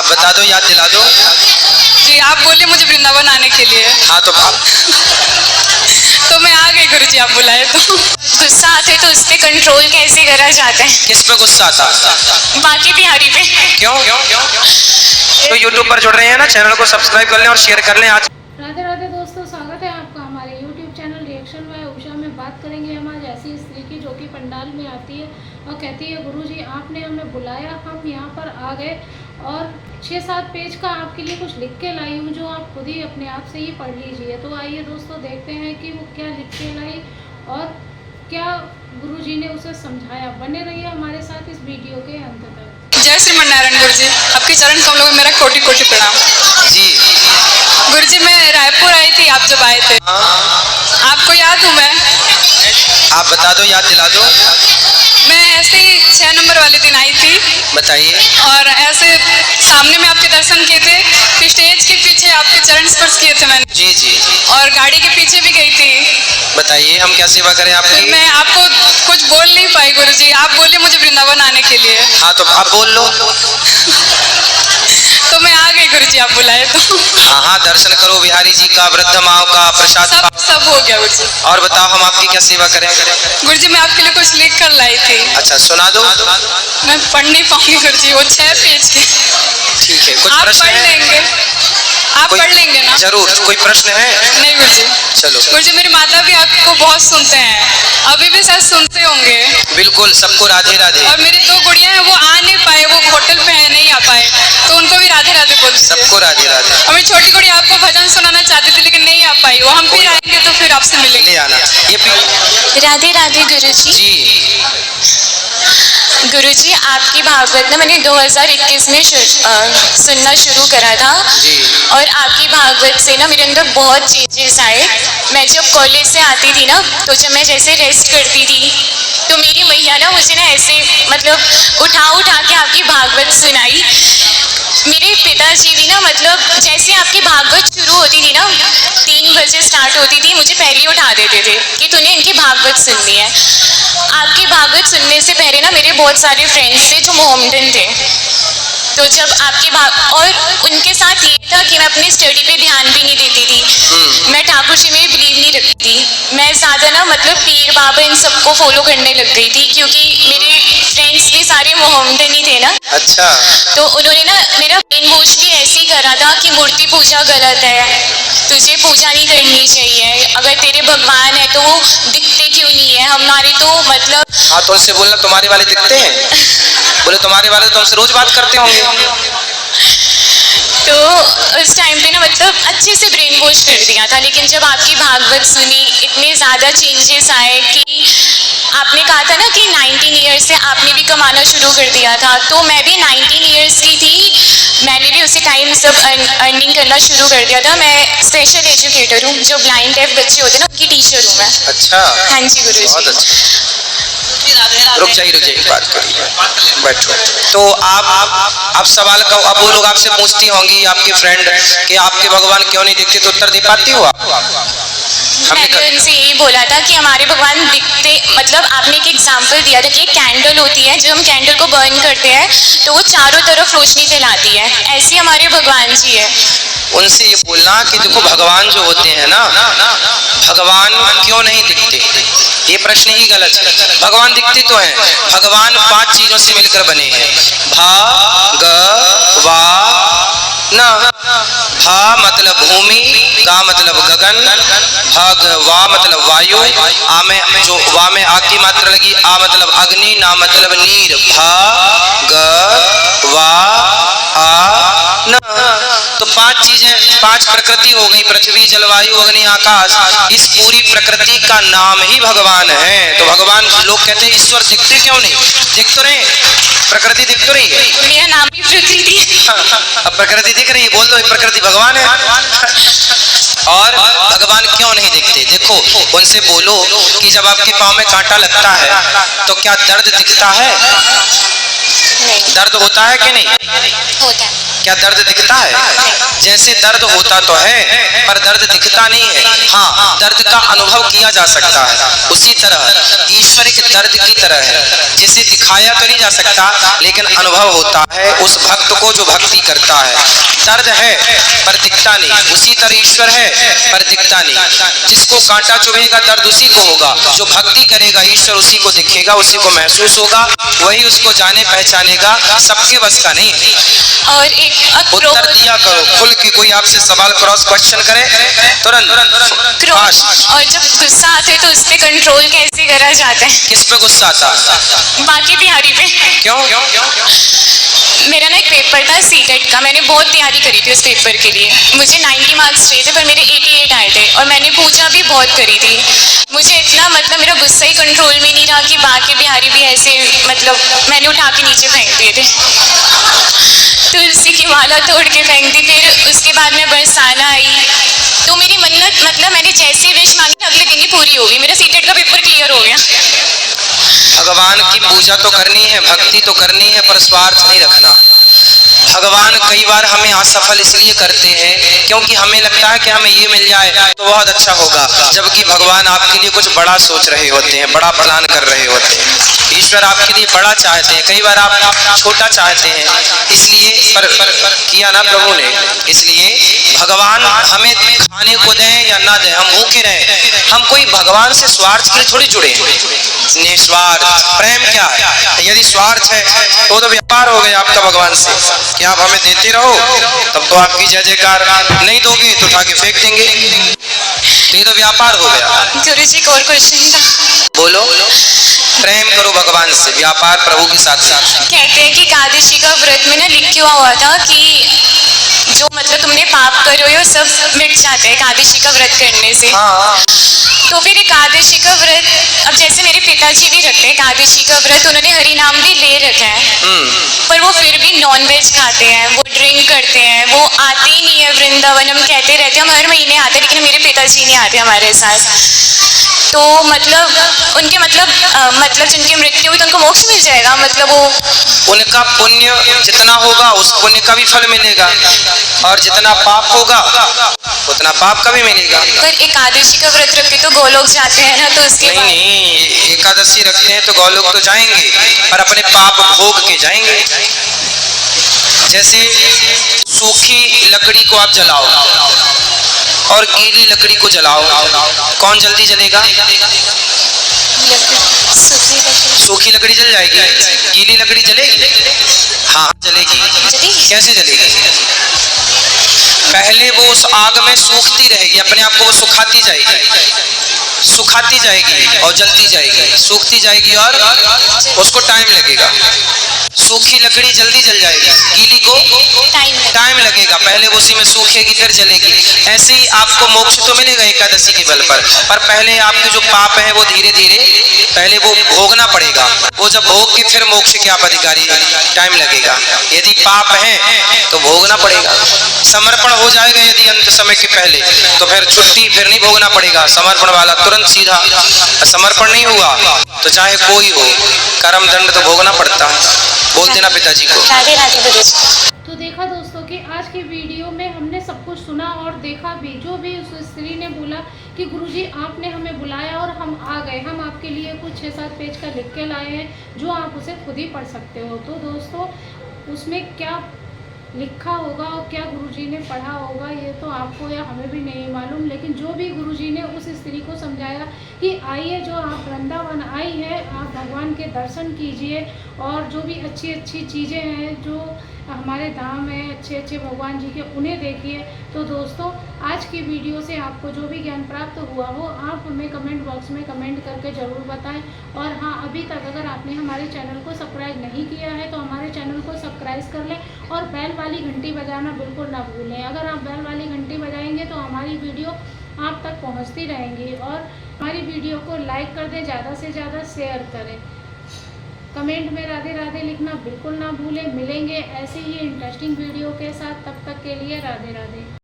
आप बता दो, याद दिला दो। जी आप बोले मुझे वृंदावन आने के लिए। हाँ तो तो मैं आ गई गुरुजी, आप बुलाए तो। गुस्सा आते तो उस पे कंट्रोल कैसे करा जाता है? किस पे गुस्सा आता? बाकी बिहारी पे। क्यों? तो यूट्यूब पर जुड़ रहे हैं ना, चैनल को सब्सक्राइब कर लें और शेयर कर लें। आज राधे राधे दोस्तों, स्वागत है आपका हमारे YouTube चैनल रिएक्शन में उषा में। बात करेंगे हम आज ऐसी स्त्री की जो कि पंडाल में आती है और कहती है गुरुजी आपने हमें बुलाया, हम यहाँ पर आ गए और 6-7 पेज का आपके लिए कुछ लिख के लाई हूँ जो आप खुद ही अपने आप से ही पढ़ लीजिए। तो आइए दोस्तों देखते हैं कि वो क्या लिख के लाई और क्या गुरुजी ने उसे समझाया। बने रहिए हमारे साथ इस वीडियो के अंत तक। जय श्रीमन नारायण गुरुजी, आपके चरण कमलों में मेरा कोटि कोटि प्रणाम। जी गुरुजी मैं रायपुर आई थी आप जब आए थे, आपको याद हूँ मैं? आप बता दो, याद दिला दो। मैं ऐसे ही 6 नंबर वाले दिन आई थी। बताइए। और ऐसे सामने में आपके दर्शन किए थे, फिर स्टेज के पीछे आपके चरण स्पर्श किए थे मैंने। जी जी और गाड़ी के पीछे भी गई थी। बताइए, हम क्या सेवा करें आपकी? मैं आपको कुछ बोल नहीं पाई गुरुजी, आप बोले मुझे वृंदावन आने के लिए। हाँ तो आप बोल लो। तो मैं आ गई गुरुजी, आप बुलाए तो। हाँ, दर्शन करो बिहारी जी का, वृद्ध माओ का प्रसाद सब हो गया गुरुजी। और बताओ हम आपकी क्या सेवा करें? गुरुजी मैं आपके लिए कुछ लिख कर लाई थी। अच्छा सुना दो। मैं पढ़ नहीं पाऊंगी गुरुजी, वो 6 पेज के। ठीक है, कुछ आप प्रश्न पढ़ है? लेंगे, आप पढ़ लेंगे ना? जरूर। कोई प्रश्न है? नहीं गुरुजी। चलो। गुरुजी मेरी माता भी आपको बहुत सुनते हैं, अभी भी शायद सुनते होंगे। बिल्कुल, सबको राधे राधे। और मेरी 2 गुड़िया हैं, वो आ नहीं पाए, वो होटल पे है, नहीं आ पाए, तो उनको भी राधे राधे बोल दीजिए। सबको राधे राधे। और मेरी छोटी गुड़िया आपको भजन सुनाना चाहती थी लेकिन नहीं आ पाई, वो हम फिर आएंगे तो फिर आपसे मिलेंगे। ले आना ये राधे राधे गुरुजी। जी गुरुजी आपकी भागवत ना मैंने 2021 में सुनना शुरू करा था जी। और आपकी भागवत से ना मेरे अंदर बहुत चेंजेस आए। मैं जब कॉलेज से आती थी ना, तो जब मैं जैसे रेस्ट करती थी तो मेरी मैया ना मुझे ना ऐसे मतलब उठा के आपकी भागवत सुनाई। मेरे पिताजी भी ना मतलब जैसे आपकी भागवत शुरू होती थी ना, 3 बजे स्टार्ट होती थी, मुझे पहले उठा देते थे कि तूने इनकी भागवत सुननी है। आपकी भागवत सुनने से पहले ना मेरे बहुत सारे फ्रेंड्स थे जो मोहम्मदन थे, तो जब आपकी और उनके साथ ये था कि मैं अपनी स्टडी पे ध्यान भी नहीं देती थी। मैं ठाकुर जी में बिलीव नहीं रखती थी। मैं ज़्यादा ना मतलब पीर बाबा इन सबको फॉलो करने लग गई थी क्योंकि मेरे फ्रेंड्स भी सारे मोहम्मदन ही थे ना। अच्छा। तो उन्होंने ना मेरा ब्रेन वॉश भी ऐसे ही करा था कि मूर्ति पूजा गलत है, तुझे पूजा नहीं करनी चाहिए, अगर तेरे भगवान है तो वो दिखते क्यों नहीं है, हमारे तो मतलब। हाँ तो उनसे बोलना तुम्हारे वाले दिखते हैं। बोले तुम्हारे वाले तो तुमसे रोज बात करते होंगे। तो उस टाइम पे ना मतलब अच्छे से ब्रेन वॉश कर दिया था, लेकिन जब आपकी भागवत सुनी इतने ज़्यादा चेंजेस आए कि आपने कहा था ना कि 19 ईयर्स से आपने भी कमाना शुरू कर दिया था, तो मैं भी 19 ईयर्स की थी, मैंने भी उसी टाइम सब अर्निंग करना शुरू कर दिया था। मैं स्पेशल एजुकेटर हूँ, जो ब्लाइंड डेफ बच्चे होते हैं ना उनकी टीचर हूँ मैं। अच्छा। हाँ जी गुरु बहुत जी। अच्छा। रुक जाइए बात करिए, बैठो। तो आप सवाल का, अब वो लोग आपसे पूछती होंगी आपके फ्रेंड कि आपके भगवान क्यों नहीं दिखते, तो उत्तर दे पाती हो आप? मैंने उनसे यही बोला था कि हमारे भगवान दिखते, मतलब आपने एक एग्जाम्पल दिया था कि एक कैंडल होती है, जब हम कैंडल को बर्न करते हैं तो वो चारों तरफ रोशनी फैलाती है, ऐसे हमारे भगवान जी है। उनसे ये बोलना कि देखो भगवान जो होते हैं ना, भगवान क्यों नहीं दिखते, ये प्रश्न ही गलत है। भगवान दिखते तो हैं। भगवान 5 चीजों से मिलकर बने हैं। भा मतलब भूमि, गा मतलब गगन, वा मतलब वायु, आ में जो वा में आ की मात्रा लगी, आ मतलब अग्नि, ना मतलब नीर। तो 5 चीजें, 5 प्रकृति हो गई, पृथ्वी जलवायु अग्नि आकाश। इस पूरी प्रकृति का नाम ही भगवान है। तो भगवान, लोग कहते हैं ईश्वर दिखते क्यों नहीं? दिख तो रहे, प्रकृति दिख तो रही है। मेरा नाम ही प्रकृति। अब प्रकृति दिख रही है, बोल दो प्रकृति भगवान है। और भगवान क्यों नहीं दिखते? देखो उनसे बोलो कि जब आपके पाँव में कांटा लगता है तो क्या दर्द दिखता है? नहीं। दर्द होता है कि नहीं? होता है। क्या दर्द दिखता है? जैसे दर्द होता तो है पर दर्द दिखता नहीं है, हाँ दर्द का अनुभव किया जा सकता है। उसी तरह ईश्वर एक दर्द की तरह है, जिसे दिखाया तो नहीं जा सकता लेकिन अनुभव होता है उस भक्त को जो भक्ति करता है। दर्द है पर दिखता नहीं, उसी तरह ईश्वर है पर दिखता नहीं। जिसको कांटा चुभेगा दर्द उसी को होगा, जो भक्ति करेगा ईश्वर उसी को दिखेगा, उसी को महसूस होगा, वही उसको जाने पहचानेगा। सबके बस का नहीं। और एक उत्तर दिया करो खुल के, कोई आपसे सवाल क्रॉस क्वेश्चन करे तुरंत क्रॉस। और जब गुस्सा आते तो उस पे कंट्रोल कैसे करा जाता है? किस पे गुस्सा आता? बाकी बिहारी पे। क्यों? मेरा ना एक पेपर था सीटेट का, मैंने बहुत तैयारी करी थी उस पेपर के लिए। मुझे 90 मार्क्स चाहिए थे पर मेरे 88 आए थे और मैंने पूजा भी बहुत करी थी। मुझे इतना मतलब मेरा गुस्सा ही कंट्रोल में नहीं रहा कि बाकी बिहारी भी ऐसे मतलब मैंने उठा के नीचे फेंक दिए थे। तुलसी की माला तोड़ के फेंक दी। फिर उसके बाद में बरसाना आई तो मेरी मन्नत मतलब मैंने जैसी विश मांगी अगले दिन ही पूरी हो गई। मेरा सीटेट का पेपर क्लियर हो गया। भगवान की पूजा तो करनी है, भक्ति तो करनी है, पर स्वार्थ नहीं रखना। भगवान कई बार हमें असफल इसलिए करते हैं क्योंकि हमें लगता है कि हमें ये मिल जाए तो बहुत अच्छा होगा, जबकि भगवान आपके लिए कुछ बड़ा सोच रहे होते हैं, बड़ा प्लान कर रहे होते हैं। ईश्वर आपके लिए बड़ा चाहते हैं, कई बार आप छोटा चाहते हैं, इसलिए पर किया ना प्रभु ने। इसलिए भगवान हमें खाने को दें या ना दें, हम भूखे रहें, हम कोई भगवान से स्वार्थ के लिए थोड़ी जुड़े हैं। निस्वार्थ प्रेम क्या है? यदि स्वार्थ है तो व्यापार हो गया आपका भगवान से कि आप हमें देते रहो, तब तो आपकी जय जयकार, नहीं दोगे तो उठा के फेंक देंगे, ये तो व्यापार हो गया। गुरु जी को और क्वेश्चन था, बोलो। प्रेम करो भगवान से, व्यापार प्रभु के साथ साथ। कहते हैं कि एकादशी का व्रत में ना लिखा हुआ था कि जो मतलब तुमने पाप करे हो सब मिट जाते हैं एकादशी का व्रत करने से। हाँ। तो फिर एकादशी का व्रत, अब जैसे मेरे पिताजी भी रखते हैं एकादशी का व्रत, उन्होंने हरि नाम भी ले रखा है पर वो फिर भी नॉन वेज खाते हैं, वो ड्रिंक करते हैं, वो आते ही नहीं है वृंदावन। हम कहते रहते हैं हम हर महीने आते हैं लेकिन मेरे पिताजी नहीं आते हमारे साथ। तो मतलब उनके मतलब जिनकी मृत्यु हुई तो उनको मोक्ष मिल जाएगा, मतलब वो उनका पुण्य जितना होगा उस पुण्य का भी फल मिलेगा और जितना पाप होगा उतना पाप का भी मिलेगा। पर एकादशी का व्रत रख के तो गोलोक जाते हैं ना, तो उसके बाद नहीं, एकादशी रखते हैं तो गौलोक तो जाएंगे पर अपने पाप भोग के जाएंगे। जैसे सूखी लकड़ी को आप जलाओ और गीली लकड़ी को जलाओ, कौन जल्दी जलेगा? सूखी लकड़ी जल जाएगी, गीली लकड़ी जलेगी? हाँ जलेगी। कैसे जलेगी? पहले वो उस आग में सूखती रहेगी, अपने आप को वो सुखाती जाएगी और जलती जाएगी, सूखती जाएगी और उसको टाइम लगेगा। सूखी लकड़ी जल्दी जल जाएगी, गीली को टाइम लगेगा, पहले वो उसी में सूखेगी फिर जलेगी। ऐसे ही आपको मोक्ष तो मिलेगा एकादशी के बल पर पहले आपके जो पाप है वो धीरे धीरे पहले वो भोगना पड़ेगा। वो जब भोग के फिर मोक्ष के आप अधिकारी, टाइम लगेगा। यदि पाप है तो भोगना पड़ेगा। समर्पण हो जाएगा यदि अंत समय के पहले तो फिर छुट्टी, फिर नहीं भोगना पड़ेगा। समर्पण वाला तुरंत सीधा, समर्पण नहीं हुआ तो चाहे कोई हो कर्म दंड तो भोगना पड़ता है। बोल देना पिताजी को। राधे राधे गुरु जी। तो देखा दोस्तों कि आज की वीडियो में हमने सब कुछ सुना और देखा भी, जो भी उस स्त्री ने बोला कि गुरुजी आपने हमें बुलाया और हम आ गए, हम आपके लिए कुछ 6-7 पेज का लिख के लाए हैं जो आप उसे खुद ही पढ़ सकते हो। तो दोस्तों उसमें क्या लिखा होगा और क्या गुरुजी ने पढ़ा होगा ये तो आपको या हमें भी नहीं मालूम, लेकिन जो भी गुरुजी ने उस स्त्री को समझाया कि आइए, जो आप वृंदावन आई है आप भगवान के दर्शन कीजिए और जो भी अच्छी अच्छी चीज़ें हैं जो हमारे धाम है, अच्छे अच्छे भगवान जी के, उन्हें देखिए। तो दोस्तों आज की वीडियो से आपको जो भी ज्ञान प्राप्त हुआ हो आप हमें कमेंट बॉक्स में कमेंट करके ज़रूर बताएं। और हाँ, अभी तक अगर आपने हमारे चैनल को सब्सक्राइब नहीं किया है तो हमारे चैनल को सब्सक्राइब कर लें और बेल वाली घंटी बजाना बिल्कुल ना भूलें। अगर आप बेल वाली घंटी बजाएंगे तो हमारी वीडियो आप तक पहुँचती रहेंगी और हमारी वीडियो को लाइक कर दें, ज़्यादा से ज़्यादा शेयर करें। कमेंट में राधे राधे लिखना बिल्कुल ना भूलें। मिलेंगे ऐसे ही इंटरेस्टिंग वीडियो के साथ, तब तक के लिए राधे राधे।